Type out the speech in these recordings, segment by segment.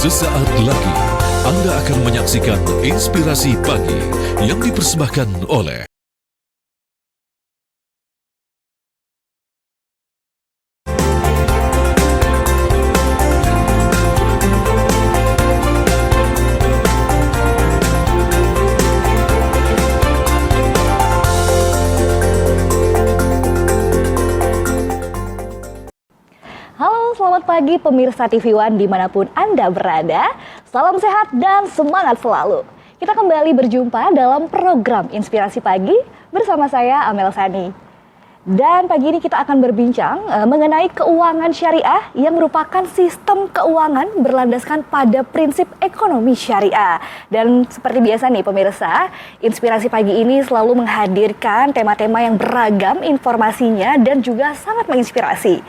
Sesaat lagi Anda akan menyaksikan Inspirasi Pagi yang dipersembahkan oleh Halo, selamat pagi pemirsa TV One dimanapun Anda berada. Salam sehat dan semangat selalu. Kita kembali berjumpa dalam program Inspirasi Pagi bersama saya Amel Sani. Dan pagi ini kita akan berbincang mengenai keuangan syariah yang merupakan sistem keuangan berlandaskan pada prinsip ekonomi syariah. Dan seperti biasa nih pemirsa, Inspirasi Pagi ini selalu menghadirkan tema-tema yang beragam informasinya dan juga sangat menginspirasi.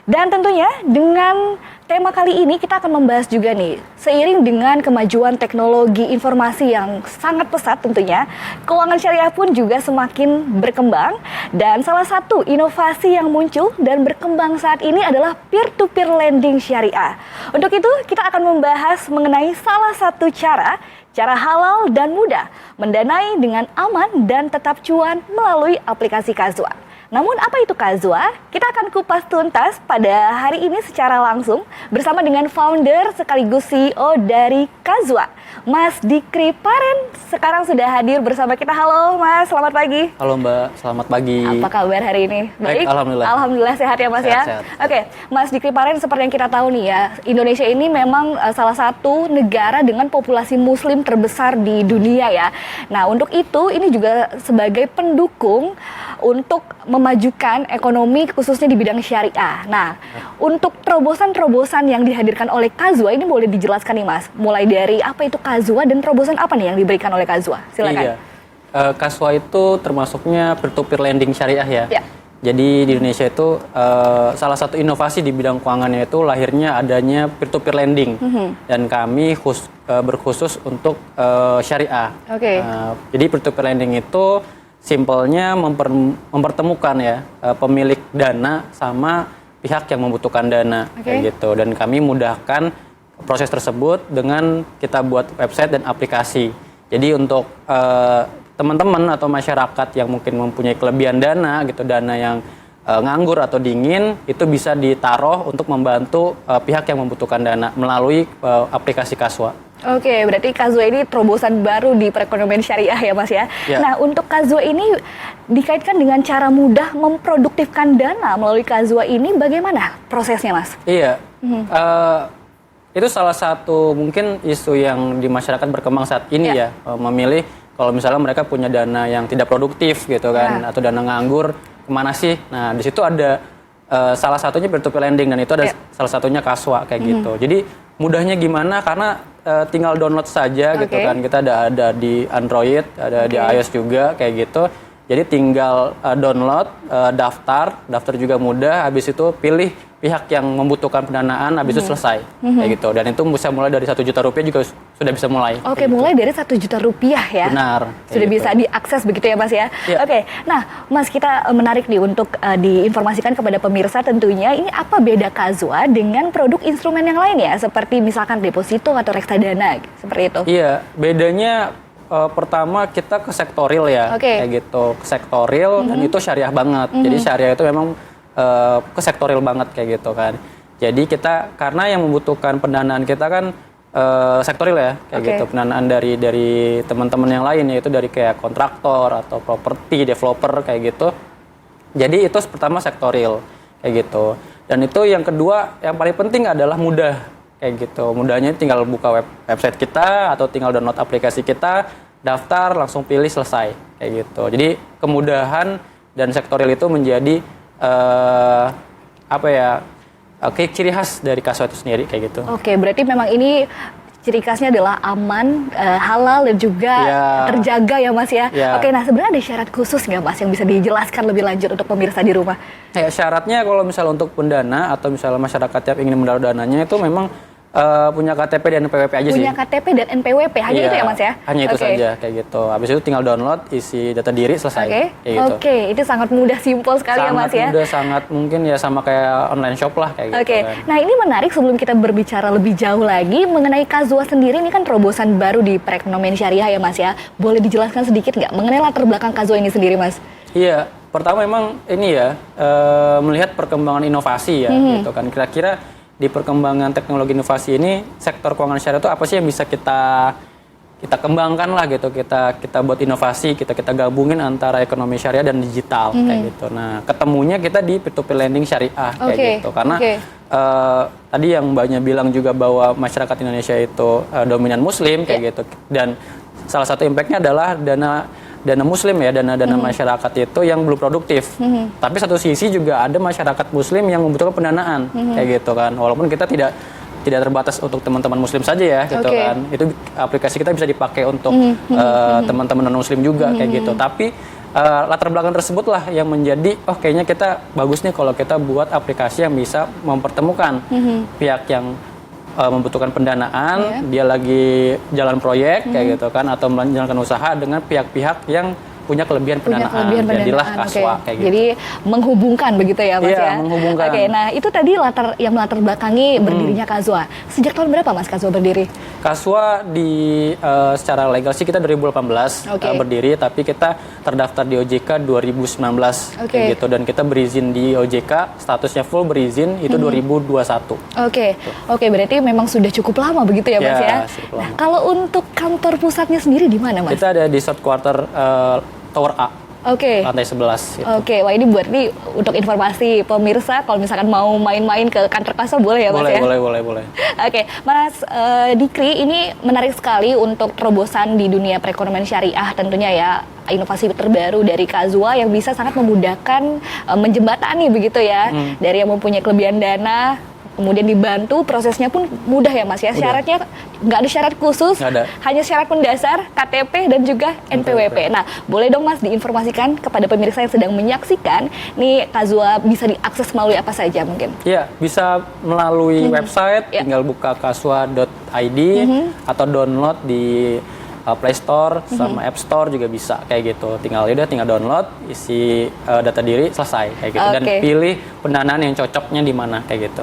Dan tentunya dengan tema kali ini kita akan membahas juga nih, seiring dengan kemajuan teknologi informasi yang sangat pesat tentunya, keuangan syariah pun juga semakin berkembang. Dan salah satu inovasi yang muncul dan berkembang saat ini adalah peer-to-peer lending syariah. Untuk itu kita akan membahas mengenai salah satu cara halal dan mudah mendanai dengan aman dan tetap cuan melalui aplikasi Kazwa. Namun apa itu Kazwa? Kita akan kupas tuntas pada hari ini secara langsung bersama dengan founder sekaligus CEO dari Kazwa, Mas Dikri Paren. Sekarang sudah hadir bersama kita. Halo Mas, selamat pagi. Halo Mbak, selamat pagi. Apa kabar hari ini? Baik, Alhamdulillah. Alhamdulillah sehat ya Mas sehat, ya? sehat. Oke, Mas Dikri Paren, seperti yang kita tahu nih ya, Indonesia ini memang salah satu negara dengan populasi muslim terbesar di dunia ya. Nah untuk itu ini juga sebagai pendukung untuk memajukan ekonomi khususnya di bidang syariah. Nah, untuk terobosan-terobosan yang dihadirkan oleh Kazwa ini boleh dijelaskan nih Mas, mulai dari apa itu Kazwa dan terobosan apa nih yang diberikan oleh Kazwa? Silakan. Iya. Kazwa itu termasuknya peer-to-peer lending syariah ya. Ya. Jadi di Indonesia itu salah satu inovasi di bidang keuangannya itu lahirnya adanya peer-to-peer lending. Dan kami berkhusus untuk syariah. Oke. Jadi peer-to-peer lending itu simpelnya mempertemukan ya pemilik dana sama pihak yang membutuhkan dana, kayak gitu. Dan kami mudahkan proses tersebut dengan kita buat website dan aplikasi. Jadi untuk teman-teman atau masyarakat yang mungkin mempunyai kelebihan dana gitu, dana yang nganggur atau dingin, itu bisa ditaruh untuk membantu pihak yang membutuhkan dana melalui aplikasi Kazwa. Oke, berarti Kazwa ini terobosan baru di perekonomian syariah ya Mas ya. Ya. Nah untuk Kazwa ini dikaitkan dengan cara mudah memproduktifkan dana melalui Kazwa ini, bagaimana prosesnya Mas? Iya, itu salah satu mungkin isu yang di masyarakat berkembang saat ini ya, memilih kalau misalnya mereka punya dana yang tidak produktif gitu kan, atau dana nganggur, kemana sih? Nah di situ ada salah satunya peer-to-peer lending dan itu ada salah satunya Kazwa kayak gitu. Jadi mudahnya gimana? Karena tinggal download saja gitu kan. Kita ada di Android, ada di iOS juga kayak gitu. Jadi tinggal download, daftar juga mudah. Habis itu pilih pihak yang membutuhkan pendanaan, habis itu selesai kayak gitu. Dan itu bisa mulai dari 1 juta rupiah juga sudah bisa mulai. Oke, mulai dari 1 juta rupiah ya. Benar. Sudah bisa diakses begitu ya Mas ya. Ya. Oke, nah Mas, kita menarik nih untuk diinformasikan kepada pemirsa tentunya ini apa beda Kazwa dengan produk instrumen yang lain ya, seperti misalkan deposito atau reksadana seperti itu. Iya, bedanya pertama kita ke sektoril ya, kayak gitu, ke sektoril dan itu syariah banget. Jadi syariah itu memang ke sektoril banget kayak gitu kan. Jadi kita karena yang membutuhkan pendanaan kita kan sektoril ya, kayak gitu, pendanaan dari teman-teman yang lain, yaitu dari kayak kontraktor atau properti developer kayak gitu. Jadi itu pertama sektoril kayak gitu. Dan itu yang kedua yang paling penting adalah mudah kayak gitu. Mudahnya tinggal buka website kita atau tinggal download aplikasi kita, daftar, langsung pilih, selesai kayak gitu. Jadi kemudahan dan sektoril itu menjadi ciri khas dari Kazwa itu sendiri kayak gitu. Oke, berarti memang ini ciri khasnya adalah aman, halal dan juga terjaga ya Mas ya. Oke, nah sebenarnya ada syarat khusus nggak Mas yang bisa dijelaskan lebih lanjut untuk pemirsa di rumah? Ya, syaratnya kalau misalnya untuk pendana atau misalnya masyarakat yang ingin menaruh dananya itu memang punya KTP dan NPWP aja sih. Punya KTP dan NPWP, hanya itu ya Mas ya? Hanya itu saja, kayak gitu. Habis itu tinggal download, isi data diri, selesai. Oke, itu sangat mudah, simpel sekali ya Mas ya? Sangat mudah, sangat mungkin ya sama kayak online shop lah kayak gitu kan. Nah ini menarik, sebelum kita berbicara lebih jauh lagi mengenai Kazua sendiri, ini kan terobosan baru di perekonomian syariah ya Mas ya? Boleh dijelaskan sedikit nggak mengenai latar belakang Kazua ini sendiri Mas? Iya, pertama memang ini ya, melihat perkembangan inovasi ya gitu kan. Kira-kira di perkembangan teknologi inovasi ini sektor keuangan syariah itu apa sih yang bisa kita kembangkan lah gitu, kita buat inovasi, kita gabungin antara ekonomi syariah dan digital kayak gitu. Nah ketemunya kita di peer-to-peer lending syariah kayak gitu, karena tadi yang Mbaknya bilang juga bahwa masyarakat Indonesia itu dominan Muslim kayak gitu, dan salah satu impactnya adalah dana Muslim ya, dana masyarakat itu yang belum produktif. Tapi satu sisi juga ada masyarakat Muslim yang membutuhkan pendanaan kayak gitu kan. Walaupun kita tidak terbatas untuk teman-teman Muslim saja ya gitu kan. Itu aplikasi kita bisa dipakai untuk teman-teman non Muslim juga kayak gitu. Tapi latar belakang tersebut lah yang menjadi kayaknya kita bagus nih kalau kita buat aplikasi yang bisa mempertemukan pihak yang membutuhkan pendanaan, dia lagi jalan proyek kayak gitu kan, atau menjalankan usaha dengan pihak-pihak yang punya kelebihan pendanaan. Jadilah Kazwa kayak gitu. Jadi menghubungkan begitu ya Mas ya? Iya, menghubungkan. Nah itu tadi latar belakangi berdirinya Kazwa. Sejak tahun berapa Mas Kazwa berdiri? Kazwa secara legal sih kita 2018 berdiri, tapi kita terdaftar di OJK 2019 kayak gitu, dan kita berizin di OJK, statusnya full berizin itu 2021. Oke, berarti memang sudah cukup lama begitu ya Mas ya? Nah, kalau untuk kantor pusatnya sendiri di mana Mas? Kita ada di South Quarter Tower A. Lantai 11 gitu. Wah ini buat nih untuk informasi pemirsa, kalau misalkan mau main-main ke kantor Kazwa boleh ya Mas ya? Boleh. Mas Dikri, ini menarik sekali untuk terobosan di dunia perekonomian syariah tentunya ya, inovasi terbaru dari Kazwa yang bisa sangat memudahkan menjembatani begitu ya, dari yang mempunyai kelebihan dana, kemudian dibantu, prosesnya pun mudah ya Mas ya. Syaratnya nggak ada syarat khusus, hanya syarat mendasar, KTP dan juga NPWP. Nah, boleh dong Mas diinformasikan kepada pemirsa yang sedang menyaksikan, nih Kazwa bisa diakses melalui apa saja mungkin? Iya, bisa melalui website, tinggal buka kazwa.id atau download di Play Store sama App Store juga bisa kayak gitu. Tinggal download, isi data diri, selesai kayak gitu, dan pilih pendanaan yang cocoknya di mana kayak gitu.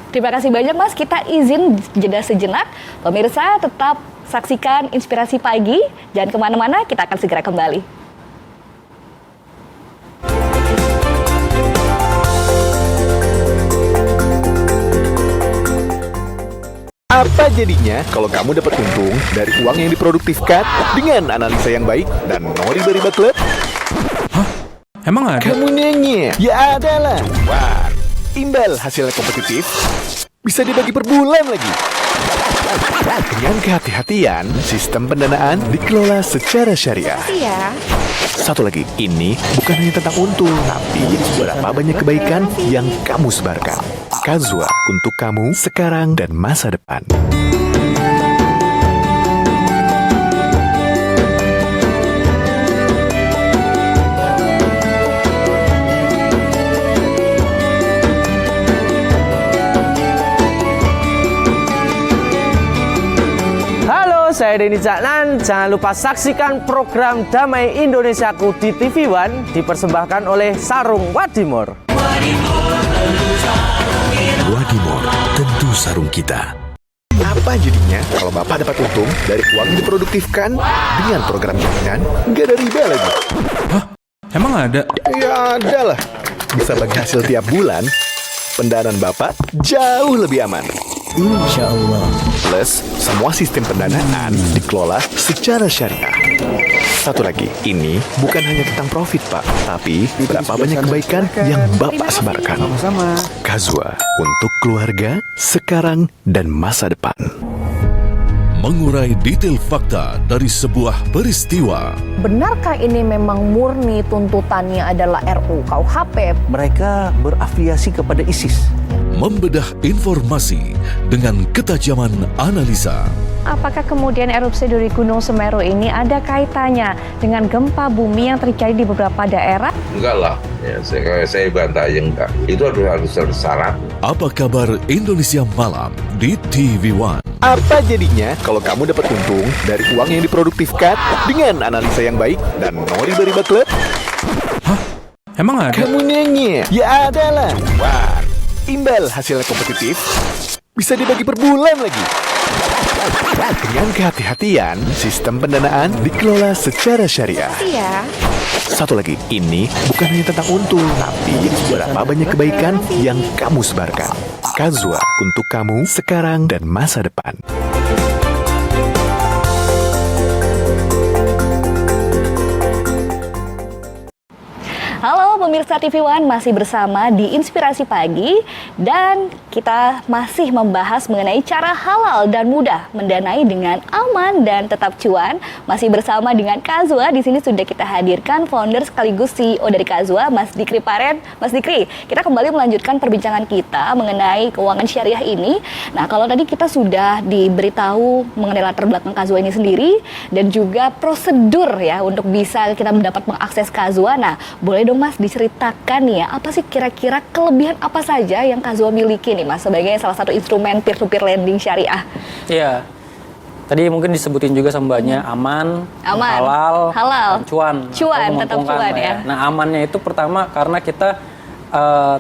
Terima kasih banyak Mas. Kita izin jeda sejenak. Pemirsa tetap saksikan Inspirasi Pagi, jangan kemana-mana, kita akan segera kembali. Apa jadinya kalau kamu dapat untung dari uang yang diproduktifkan dengan analisa yang baik dan no riba-riba klub? Emang ada? Kamu nyanyi? Ya ada lah. Wah, imbal hasilnya kompetitif, bisa dibagi per bulan lagi. Dengan kehati-hatian, sistem pendanaan dikelola secara syariah. Satu lagi, ini bukan hanya tentang untung, tapi berapa banyak kebaikan yang kamu sebarkan. Kazwa untuk kamu sekarang dan masa depan. Saya Denny Caknan. Jangan lupa saksikan program Damai Indonesiaku di TV One, dipersembahkan oleh Sarung Wadimor. Wadimor, tentu sarung kita. Apa jadinya kalau Bapak dapat untung dari uang yang diproduktifkan dengan program jaminan nggak ada riba lagi? Emang ada? Ya ada lah. Bisa bagi hasil tiap bulan, pendanaan Bapak jauh lebih aman. Insya Allah. Plus, semua sistem pendanaan dikelola secara syariah. Satu lagi, ini bukan hanya tentang profit, Pak, tapi berapa banyak kebaikan yang Bapak sebarkan. Sama-sama. Kazwa untuk keluarga sekarang dan masa depan. Mengurai detail fakta dari sebuah peristiwa. Benarkah ini memang murni tuntutannya adalah RUU KUHP? Mereka berafiliasi kepada ISIS. Membedah informasi dengan ketajaman analisa. Apakah kemudian erupsi dari Gunung Semeru ini ada kaitannya dengan gempa bumi yang terjadi di beberapa daerah? Enggak lah, ya, saya bantah aja enggak. Itu harus syarat. Apa kabar Indonesia Malam di TV One? Apa jadinya kalau kamu dapat untung dari uang yang diproduktifkan dengan analisa yang baik dan no riba-riba klub? Emang ada? Kamu nyanyi? Ya adalah. Wah, imbal hasilnya kompetitif, bisa dibagi per bulan lagi. Dengan kehati-hatian, sistem pendanaan dikelola secara syariah. Iya. Satu lagi, ini bukan hanya tentang untung, tapi berapa banyak kebaikan yang kamu sebarkan. Kazwa, untuk kamu sekarang dan masa depan. Halo pemirsa TV One, masih bersama di Inspirasi Pagi dan kita masih membahas mengenai cara halal dan mudah mendanai dengan aman dan tetap cuan. Masih bersama dengan Kazwa, di sini sudah kita hadirkan founder sekaligus CEO dari Kazwa, Mas Dikri Paren. Mas Dikri, kita kembali melanjutkan perbincangan kita mengenai keuangan syariah ini. Nah, kalau tadi kita sudah diberitahu mengenai latar belakang Kazwa ini sendiri dan juga prosedur ya untuk bisa kita mendapat mengakses Kazwa. Nah, boleh dong Mas diceritakan nih ya, apa sih kira-kira kelebihan apa saja yang Kazwa miliki nih Mas sebagai salah satu instrumen peer-to-peer lending syariah? Iya. Tadi mungkin disebutin juga sama Mbaknya aman, halal, dan cuan. Cuan, tetap cuan ya. Nah, amannya itu pertama karena kita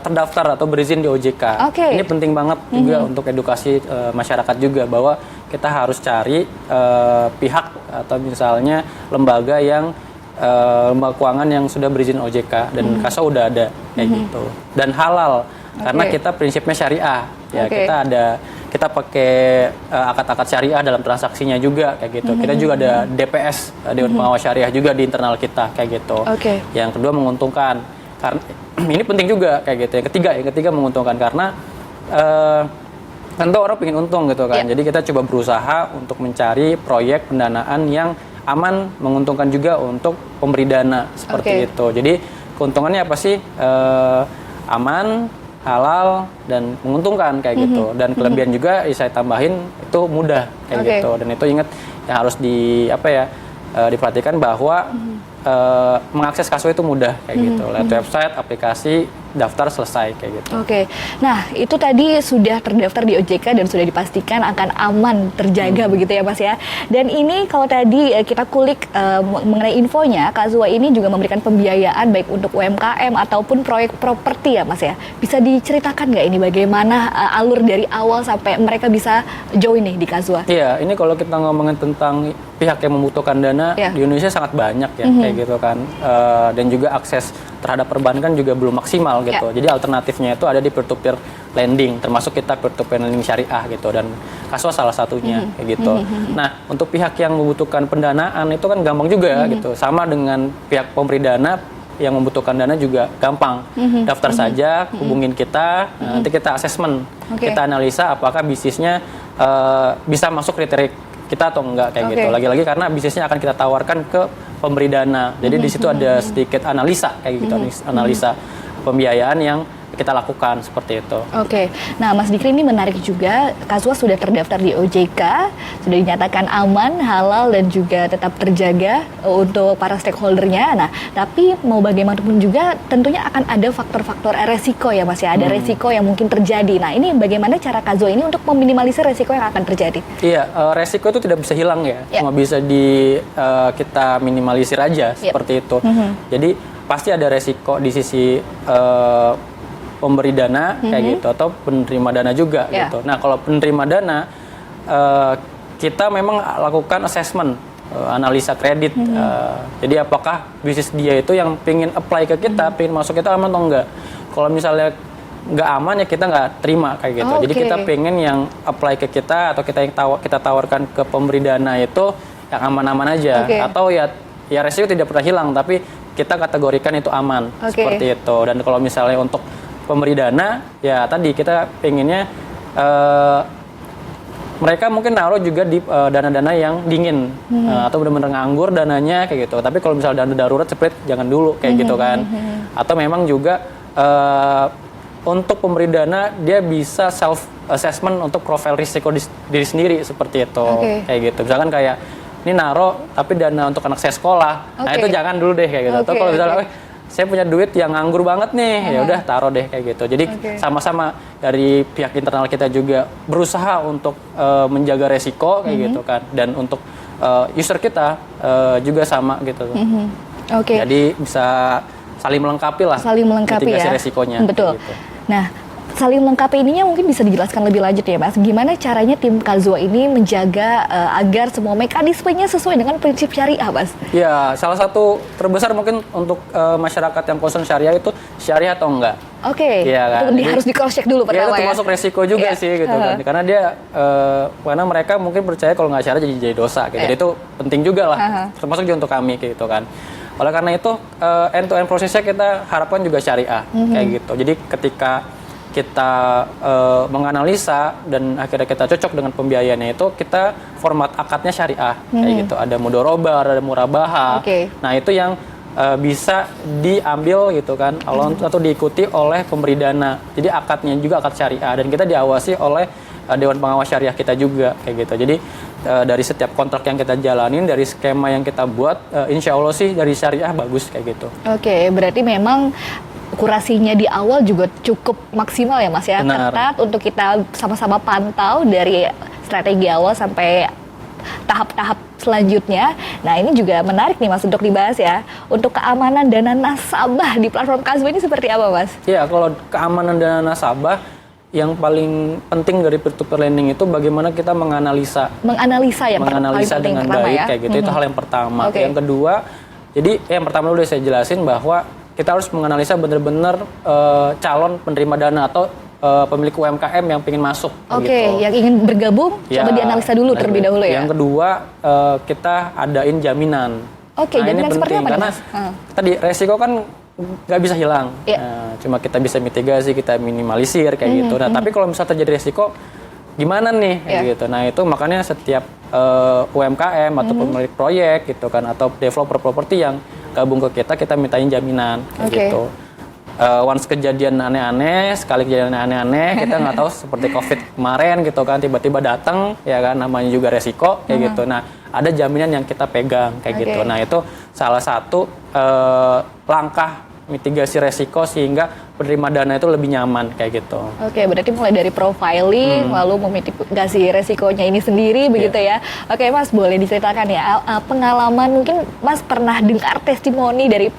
terdaftar atau berizin di OJK. Okay. Ini penting banget juga untuk edukasi masyarakat juga bahwa kita harus cari pihak atau misalnya lembaga yang lembaga keuangan yang sudah berizin OJK dan Kazwa udah ada kayak gitu, dan halal karena kita prinsipnya syariah ya. Kita pakai akad-akad syariah dalam transaksinya juga kayak gitu. Kita juga ada DPS, Dewan Pengawas Syariah juga di internal kita kayak gitu. Yang kedua menguntungkan karena ini penting juga kayak gitu. Yang ketiga menguntungkan karena tentu orang pengen untung gitu kan. Jadi kita coba berusaha untuk mencari proyek pendanaan yang aman, menguntungkan juga untuk pemberi dana seperti itu. Jadi keuntungannya apa sih? Aman, halal, dan menguntungkan kayak gitu. Dan kelebihan juga saya tambahin itu mudah kayak gitu. Dan itu ingat yang harus diperhatikan bahwa mengakses Kazwa itu mudah kayak gitu. Lewat website, aplikasi, daftar, selesai kayak gitu. Nah itu tadi sudah terdaftar di OJK dan sudah dipastikan akan aman terjaga begitu ya Mas ya. Dan ini kalau tadi kita kulik mengenai infonya, Kazwa ini juga memberikan pembiayaan baik untuk UMKM ataupun proyek properti ya Mas ya. Bisa diceritakan nggak ini bagaimana alur dari awal sampai mereka bisa join nih di Kazwa? Iya, ini kalau kita ngomongin tentang pihak yang membutuhkan dana di Indonesia sangat banyak ya kayak gitu kan. Dan juga akses terhadap perbankan juga belum maksimal gitu. Jadi alternatifnya itu ada di peer-to-peer lending, termasuk kita peer-to-peer lending syariah gitu, dan Kazwa salah satunya kayak gitu. Nah, untuk pihak yang membutuhkan pendanaan itu kan gampang juga gitu. Sama dengan pihak pemberi dana yang membutuhkan dana juga gampang. Daftar saja, hubungin kita, nanti kita asesmen. Kita analisa apakah bisnisnya bisa masuk kriteria kita atau enggak kayak gitu. Lagi-lagi karena bisnisnya akan kita tawarkan ke pemberi dana. Jadi di situ ada sedikit analisa kayak gitu, analisa pembiayaan yang kita lakukan seperti itu. Nah Mas Dikri ini menarik juga, Kazwa sudah terdaftar di OJK, sudah dinyatakan aman, halal dan juga tetap terjaga untuk para stakeholdernya. Nah tapi mau bagaimanapun juga tentunya akan ada faktor-faktor resiko ya Mas ya, ada resiko yang mungkin terjadi. Nah ini bagaimana cara Kazwa ini untuk meminimalisir resiko yang akan terjadi? Iya, resiko itu tidak bisa hilang ya, cuma bisa kita minimalisir aja seperti itu. Jadi pasti ada resiko di sisi pemberi dana kayak gitu atau penerima dana juga gitu. Nah kalau penerima dana kita memang lakukan assessment, analisa kredit. Jadi apakah bisnis dia itu yang pengen apply ke kita, pengen masuk kita aman atau enggak? Kalau misalnya nggak aman ya kita nggak terima kayak gitu. Jadi kita pengen yang apply ke kita atau kita tawarkan ke pemberi dana itu yang aman-aman aja. Atau ya resiko tidak pernah hilang tapi kita kategorikan itu aman seperti itu. Dan kalau misalnya untuk pemberi dana, ya tadi kita pengennya mereka mungkin naruh juga di dana-dana yang dingin atau benar-benar nganggur dananya kayak gitu. Tapi kalau misalnya dana darurat seperti jangan dulu kayak gitu kan. Atau memang juga untuk pemberi dana dia bisa self assessment untuk profil risiko diri sendiri seperti itu. Kayak gitu. Misalkan kayak ini naro tapi dana untuk anak saya sekolah. Nah, itu jangan dulu deh kayak gitu. Atau kalau misalnya saya punya duit yang nganggur banget nih, ya udah taruh deh kayak gitu. Jadi sama-sama dari pihak internal kita juga berusaha untuk menjaga resiko kayak gitu kan, dan untuk user kita juga sama gitu. Jadi bisa saling melengkapi lah. Saling melengkapi mitigasi ya. resikonya. Betul. Gitu. Nah, saling melengkapi ininya mungkin bisa dijelaskan lebih lanjut ya Mas. Gimana caranya tim Kazua ini menjaga agar semua mekanismenya sesuai dengan prinsip syariah, Mas? Ya, salah satu terbesar mungkin untuk masyarakat yang concern syariah itu syariah atau enggak. Ya, kan? Itu harus di cross check dulu pertama itu termasuk resiko juga sih gitu kan. Karena dia karena mereka mungkin percaya kalau nggak syariah jadi dosa gitu. Jadi itu penting juga lah. Termasuk juga untuk kami gitu kan. Oleh karena itu end to end prosesnya kita harapkan juga syariah kayak gitu. Jadi ketika kita menganalisa dan akhirnya kita cocok dengan pembiayaannya itu, kita format akadnya syariah kayak gitu. Ada mudoroba, ada murabaha. Nah, itu yang bisa diambil gitu kan atau diikuti oleh pemberi dana. Jadi akadnya juga akad syariah dan kita diawasi oleh Dewan Pengawas Syariah kita juga kayak gitu. Jadi dari setiap kontrak yang kita jalanin, dari skema yang kita buat, insya Allah sih dari syariah bagus kayak gitu. Berarti memang kurasinya di awal juga cukup maksimal ya Mas ya. Ketat untuk kita sama-sama pantau dari strategi awal sampai tahap-tahap selanjutnya. Nah, ini juga menarik nih Mas untuk dibahas ya. Untuk keamanan dana nasabah di platform Kazua ini seperti apa Mas? Ya, kalau keamanan dana nasabah yang paling penting dari peer-to-peer lending itu bagaimana kita menganalisa dengan baik kayak gitu. Itu hal yang pertama. Yang kedua, jadi yang pertama dulu saya jelasin bahwa kita harus menganalisa benar-benar calon penerima dana atau pemilik UMKM yang ingin masuk. Yang ingin bergabung, coba dianalisa dulu terlebih dahulu ya. Yang kedua, kita adain jaminan. Jaminan ini seperti penting, apa karena tadi resiko kan nggak bisa hilang. Cuma kita bisa mitigasi, kita minimalisir kayak gitu. Nah, tapi kalau misalnya terjadi resiko, gimana nih kayak gitu. Nah, itu makanya setiap UMKM atau pemilik proyek gitu kan, atau developer properti yang gabung ke kita mintain jaminan kayak gitu. Once kejadian aneh-aneh, sekali kejadian aneh-aneh, kita nggak tahu seperti COVID kemarin gitu kan, tiba-tiba datang ya kan, namanya juga resiko kayak gitu. Nah, ada jaminan yang kita pegang kayak gitu. Nah, itu salah satu langkah mitigasi resiko sehingga penerima dana itu lebih nyaman kayak gitu. Berarti mulai dari profiling, lalu memitigasi resikonya ini sendiri begitu ya. Mas, boleh diceritakan ya pengalaman, mungkin Mas pernah dengar testimoni dari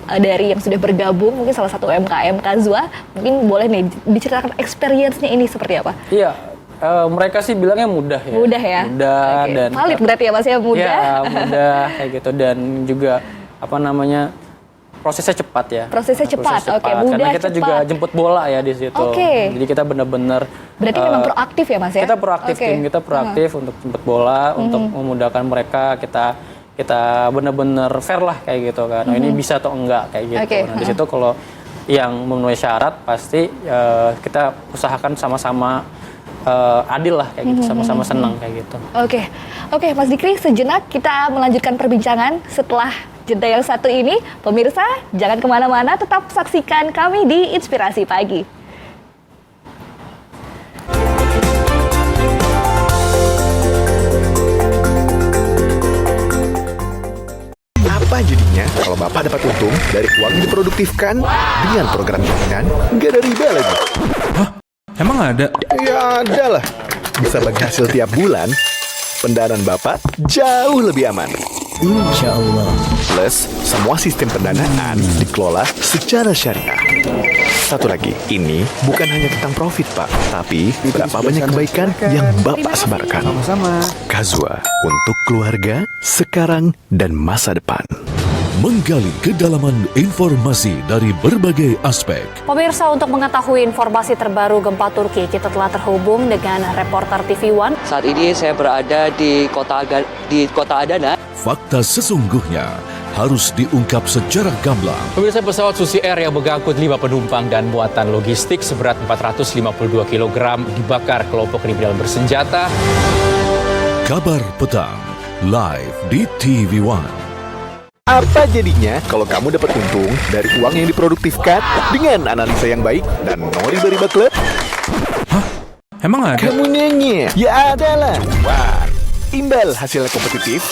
yang sudah bergabung, mungkin salah satu UMKM Kazua, mungkin boleh nih diceritakan experience-nya ini seperti apa? Iya. Mereka sih bilangnya mudah ya. Mudah dan valid berarti ya Mas ya, mudah. Ya, mudah kayak gitu, dan juga prosesnya cepat ya. Prosesnya cepat. Mudah, karena kita cepat. juga jemput bola ya di situ. Jadi kita benar-benar berarti memang proaktif ya Mas ya? Kita proaktif, tim kita proaktif untuk jemput bola, untuk memudahkan mereka. Kita benar-benar fair lah kayak gitu kan. Ini bisa atau enggak kayak gitu. Nah, di situ kalau yang memenuhi syarat pasti kita usahakan sama-sama adil lah kayak gitu, sama-sama senang kayak gitu. Oke, Mas Dikri, sejenak kita melanjutkan perbincangan setelah jeda yang satu ini. Pemirsa, jangan kemana-mana, tetap saksikan kami di Inspirasi Pagi. Apa jadinya kalau Bapak dapat untung dari uang yang diproduktifkan dengan program jaminan nggak ada riba lagi? Hah? Emang ada? Ya ada lah. Bisa bagi hasil tiap bulan, pendanaan Bapak jauh lebih aman. Insya Allah. Plus, semua sistem pendanaan dikelola secara syariah. Satu lagi, ini bukan hanya tentang profit, Pak, tapi berapa banyak kebaikan yang Bapak sebarkan. Sama-sama. Kazua, untuk keluarga, sekarang, dan masa depan. Menggali kedalaman informasi dari berbagai aspek. Pemirsa, untuk mengetahui informasi terbaru gempa Turki, kita telah terhubung dengan reporter TV One. Saat ini saya berada di kota Adana. Fakta sesungguhnya harus diungkap secara gamblang. Pemirsa, pesawat Susi Air yang mengangkut 5 penumpang dan muatan logistik seberat 452 kg dibakar kelompok kriminal bersenjata. Kabar petang, live di TV One. Apa jadinya kalau kamu dapat untung dari uang yang diproduktifkan dengan analisa yang baik dan no riba-riba klub? Emang ada? Kamu nyanyi? Ya ada lah. Wah, imbal hasilnya kompetitif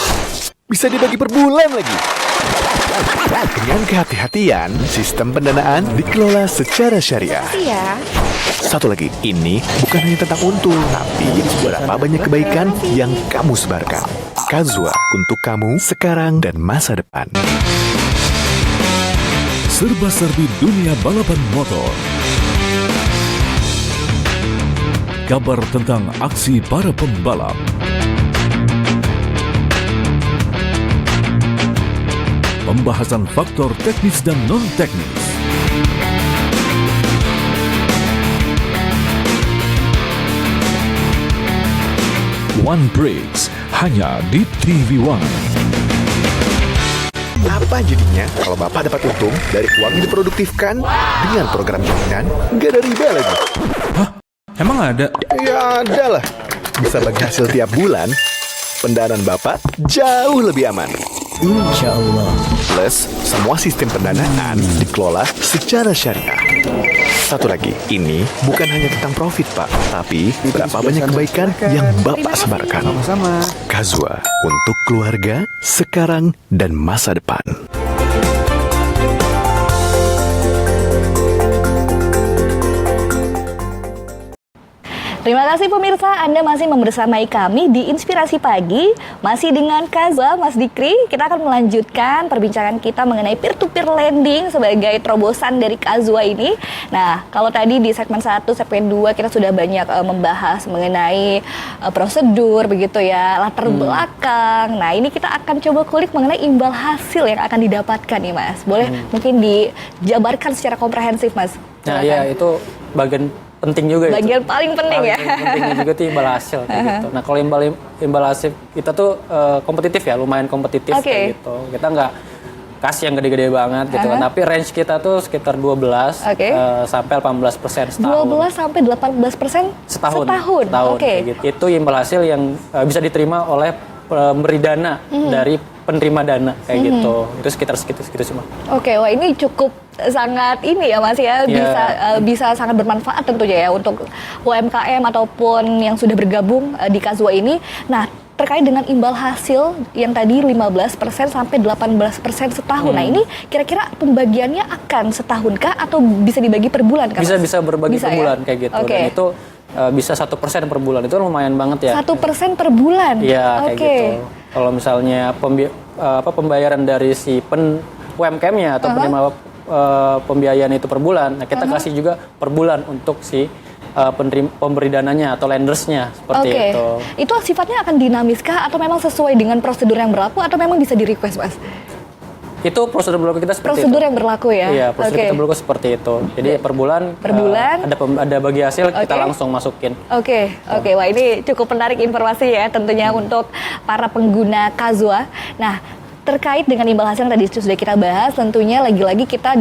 bisa dibagi per bulan lagi. Dengan kehati-hatian, sistem pendanaan dikelola secara syariah. Iya. Satu lagi, ini bukan hanya tentang untung, tapi berapa banyak kebaikan yang kamu sebarkan. Kazwa untuk kamu sekarang dan masa depan. Serba-serbi dunia balapan motor. Kabar tentang aksi para pembalap. Pembahasan faktor teknis dan non-teknis. One Breaks hanya di TV One. Apa jadinya kalau Bapak dapat untung dari uang yang diproduktifkan dengan program jaminan nggak ada riba lagi? Hah? Emang ada? Ya ada lah. Bisa bagi hasil tiap bulan. Pendanaan Bapak jauh lebih aman. Insya Allah. Plus, semua sistem pendanaan dikelola secara syariah. Satu lagi, ini bukan hanya tentang profit, Pak, tapi berapa banyak kebaikan yang Bapak sebarkan. Sama-sama. Kazwa untuk keluarga sekarang dan masa depan. Terima kasih pemirsa, Anda masih membersamai kami di Inspirasi Pagi. Masih dengan Kazwa, Mas Dikri. Kita akan melanjutkan perbincangan kita mengenai peer-to-peer lending sebagai terobosan dari Kazwa ini. Nah, kalau tadi di segmen 1, segmen 2 kita sudah banyak membahas mengenai prosedur begitu ya, latar belakang. Nah, ini kita akan coba kulik mengenai imbal hasil yang akan didapatkan nih Mas. Boleh mungkin dijabarkan secara komprehensif Mas? Nah ya, itu bagian penting juga. Bagian paling penting ya. Pentingnya juga tuh imbal hasil kayak gitu. Nah kalau imbal hasil kita tuh kompetitif ya, lumayan kompetitif kayak gitu. Kita nggak kasih yang gede-gede banget gitu kan. Tapi range kita tuh sekitar 12 sampai 18% setahun. 12 sampai 18% setahun. Kayak gitu. Itu imbal hasil yang bisa diterima oleh pemberi dana dari penerima dana kayak gitu. Itu sekitar segitu semua. Oke, wah ini cukup sangat ini ya Mas ya, bisa sangat bermanfaat tentunya ya untuk UMKM ataupun yang sudah bergabung di Kazwa ini. Nah, terkait dengan imbal hasil yang tadi 15% sampai 18% setahun. Nah, ini kira-kira pembagiannya akan setahunkah atau bisa dibagi per bulan kan? Bisa berbagi per bulan kayak gitu. Dan itu bisa 1% per bulan, itu lumayan banget ya. 1% per bulan? Iya, kayak gitu. Kalau misalnya pembayaran dari si UMKM-nya atau penerima pembiayaan itu per bulan, nah kita kasih juga per bulan untuk si pemberi dananya atau lendersnya seperti itu. Itu sifatnya akan dinamiskah atau memang sesuai dengan prosedur yang berlaku atau memang bisa di-request Mas? Itu prosedur berlaku kita seperti prosedur itu. Yang berlaku ya? Iya, prosedur kita berlaku seperti itu. Jadi per bulan ada bagi hasil kita langsung masukin. Oke. Wah ini cukup menarik informasi ya tentunya untuk para pengguna Kazwa. Nah, terkait dengan imbal hasil yang tadi sudah kita bahas, tentunya lagi-lagi kita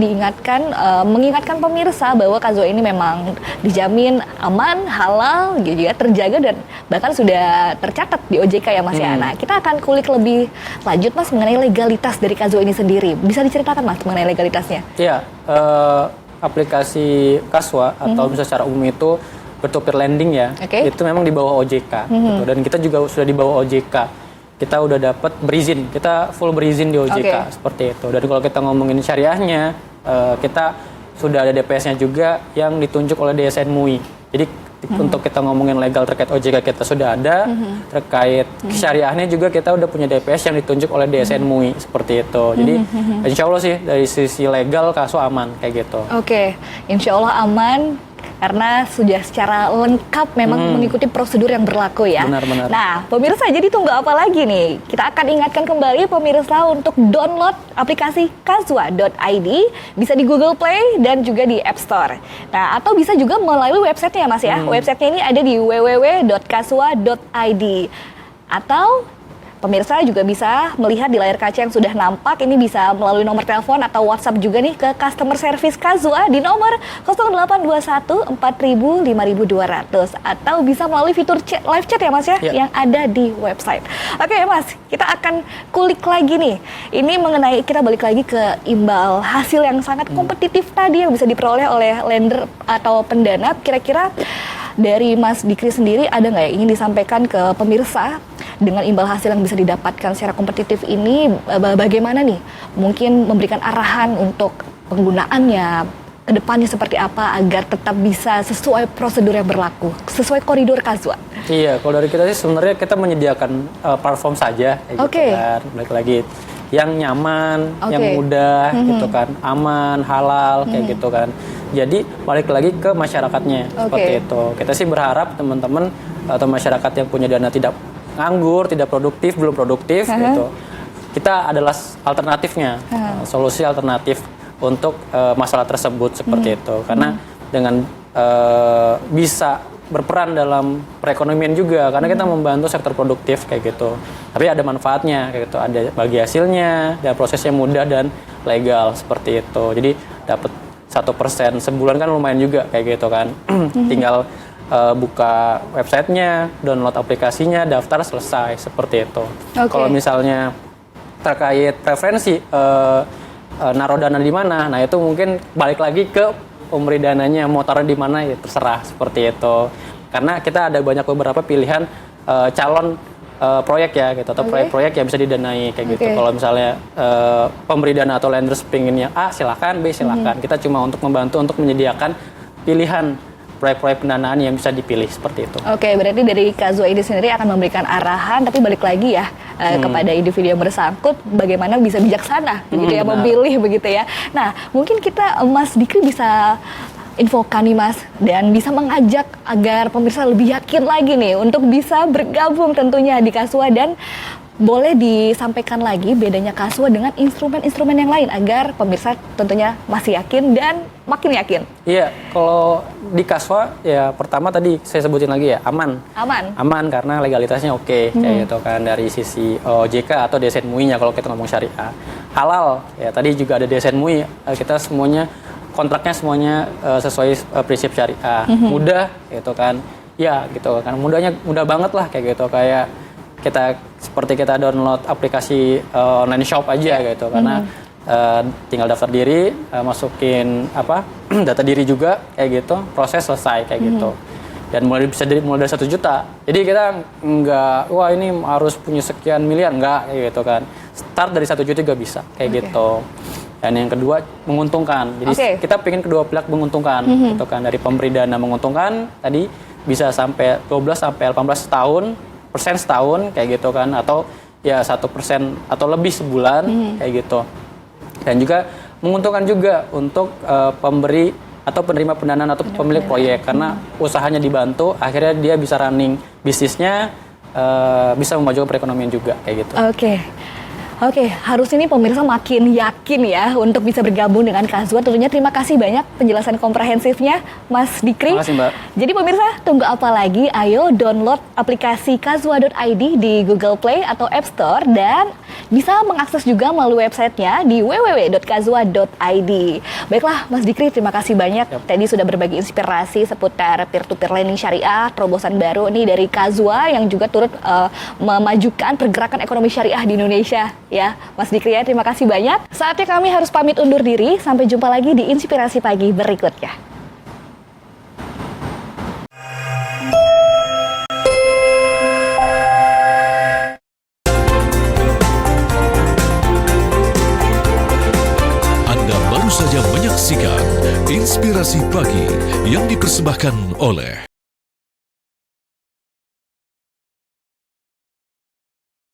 mengingatkan pemirsa bahwa Kazwa ini memang dijamin aman, halal, gitu ya, terjaga dan bahkan sudah tercatat di OJK ya Mas ya. Nah, kita akan kulik lebih lanjut Mas mengenai legalitas dari Kazwa ini sendiri. Bisa diceritakan Mas mengenai legalitasnya? Iya, aplikasi Kazwa atau misalnya secara umum itu peer-to-peer lending ya, itu memang di bawah OJK gitu. Dan kita juga sudah di bawah OJK. Kita udah dapat berizin, kita full berizin di OJK seperti itu. Dan kalau kita ngomongin syariahnya, kita sudah ada DPS-nya juga yang ditunjuk oleh DSN MUI. Jadi untuk kita ngomongin legal terkait OJK kita sudah ada, terkait syariahnya juga kita udah punya DPS yang ditunjuk oleh DSN MUI seperti itu. Jadi insya Allah sih dari sisi legal Kazwa aman kayak gitu. Oke, insya Allah aman. Karena sudah secara lengkap memang mengikuti prosedur yang berlaku ya. Benar. Nah, pemirsa jadi tunggu apa lagi nih? Kita akan ingatkan kembali pemirsa untuk download aplikasi Kazwa.id, bisa di Google Play dan juga di App Store. Nah, atau bisa juga melalui websitenya Mas ya. Websitenya ini ada di www.kazwa.id. Atau pemirsa juga bisa melihat di layar kaca yang sudah nampak. Ini bisa melalui nomor telepon atau WhatsApp juga nih ke customer service Kazwa di nomor 0821 4000 5200 atau bisa melalui fitur chat, live chat ya Mas ya, yang ada di website. Oke Mas, kita akan kulik lagi nih. Ini mengenai, kita balik lagi ke imbal hasil yang sangat kompetitif tadi yang bisa diperoleh oleh lender atau pendana. Kira-kira dari Mas Dikri sendiri ada nggak ya ingin disampaikan ke pemirsa dengan imbal hasil yang bisa didapatkan secara kompetitif ini, bagaimana nih mungkin memberikan arahan untuk penggunaannya ke depannya seperti apa agar tetap bisa sesuai prosedur yang berlaku, sesuai koridor Kazwa? Iya, kalau dari kita sih sebenarnya kita menyediakan platform saja, gitu kan. Balik lagi yang nyaman, yang mudah, gitu kan, aman, halal, kayak gitu kan. Jadi balik lagi ke masyarakatnya seperti itu. Kita sih berharap teman-teman atau masyarakat yang punya dana tidak nganggur, tidak produktif, belum produktif, gitu. Kita adalah alternatifnya, solusi alternatif untuk masalah tersebut seperti itu. Karena dengan bisa berperan dalam perekonomian juga, karena kita membantu sektor produktif kayak gitu. Tapi ada manfaatnya kayak gitu, ada bagi hasilnya dan prosesnya mudah dan legal seperti itu. Jadi dapat 1% sebulan kan lumayan juga kayak gitu kan. Tinggal buka websitenya, download aplikasinya, daftar, selesai seperti itu. Kalau misalnya terkait preferensi naruh dana di mana, nah itu mungkin balik lagi ke pemberi dananya, mau taruh di mana ya terserah seperti itu. Karena kita ada beberapa pilihan calon proyek ya gitu, atau proyek-proyek yang bisa didanai kayak gitu. Kalau misalnya pemberi dana atau lenders pinginnya A silakan, B silakan. Kita cuma untuk membantu untuk menyediakan pilihan proyek-proyek pendanaan yang bisa dipilih seperti itu. Oke, berarti dari Kazwa ini sendiri akan memberikan arahan, tapi balik lagi ya kepada individu yang bersangkut bagaimana bisa bijaksana begitu ya, memilih begitu ya. Nah, mungkin kita Mas Dikri bisa infokan nih Mas, dan bisa mengajak agar pemirsa lebih yakin lagi nih untuk bisa bergabung tentunya di Kazwa, dan boleh disampaikan lagi bedanya Kazwa dengan instrumen-instrumen yang lain agar pemirsa tentunya masih yakin dan makin yakin. Iya, kalau di Kazwa ya pertama tadi saya sebutin lagi ya, aman karena legalitasnya oke, kayak gitu kan, dari sisi OJK atau DSN MUI-nya kalau kita ngomong syariah. Halal ya, tadi juga ada DSN MUI, kita semuanya kontraknya semuanya sesuai prinsip syariah. Mudah gitu kan, ya gitu kan, mudah banget lah kayak gitu, kayak seperti kita download aplikasi online shop aja gitu, karena tinggal daftar diri, masukin data diri juga kayak gitu, proses selesai kayak gitu. Dan mulai dari 1 juta. Jadi kita nggak, wah ini harus punya sekian miliar, nggak kayak gitu kan. Start dari 1 juta juga bisa kayak gitu. Dan yang kedua menguntungkan. Jadi kita pengen kedua pihak menguntungkan gitu kan. Dari pemberi dana menguntungkan tadi bisa sampai 12 sampai 18 persen setahun kayak gitu kan, atau ya 1% atau lebih sebulan kayak gitu. Dan juga menguntungkan juga untuk pemberi atau penerima pendanaan atau pemilik proyek, karena usahanya dibantu, akhirnya dia bisa running bisnisnya, bisa memajukan perekonomian juga kayak gitu. Oke, harus ini pemirsa makin yakin ya untuk bisa bergabung dengan Kazwa. Tentunya terima kasih banyak penjelasan komprehensifnya Mas Dikri. Terima kasih Mbak. Jadi pemirsa, tunggu apa lagi? Ayo download aplikasi Kazwa.id di Google Play atau App Store, dan bisa mengakses juga melalui websitenya di www.kazwa.id. Baiklah Mas Dikri, terima kasih banyak. Tadi sudah berbagi inspirasi seputar peer-to-peer lending syariah, terobosan baru nih dari Kazwa yang juga turut memajukan pergerakan ekonomi syariah di Indonesia. Ya, Mas Dikri ya, terima kasih banyak. Saatnya kami harus pamit undur diri. Sampai jumpa lagi di Inspirasi Pagi berikutnya. Anda baru saja menyaksikan Inspirasi Pagi yang dipersembahkan oleh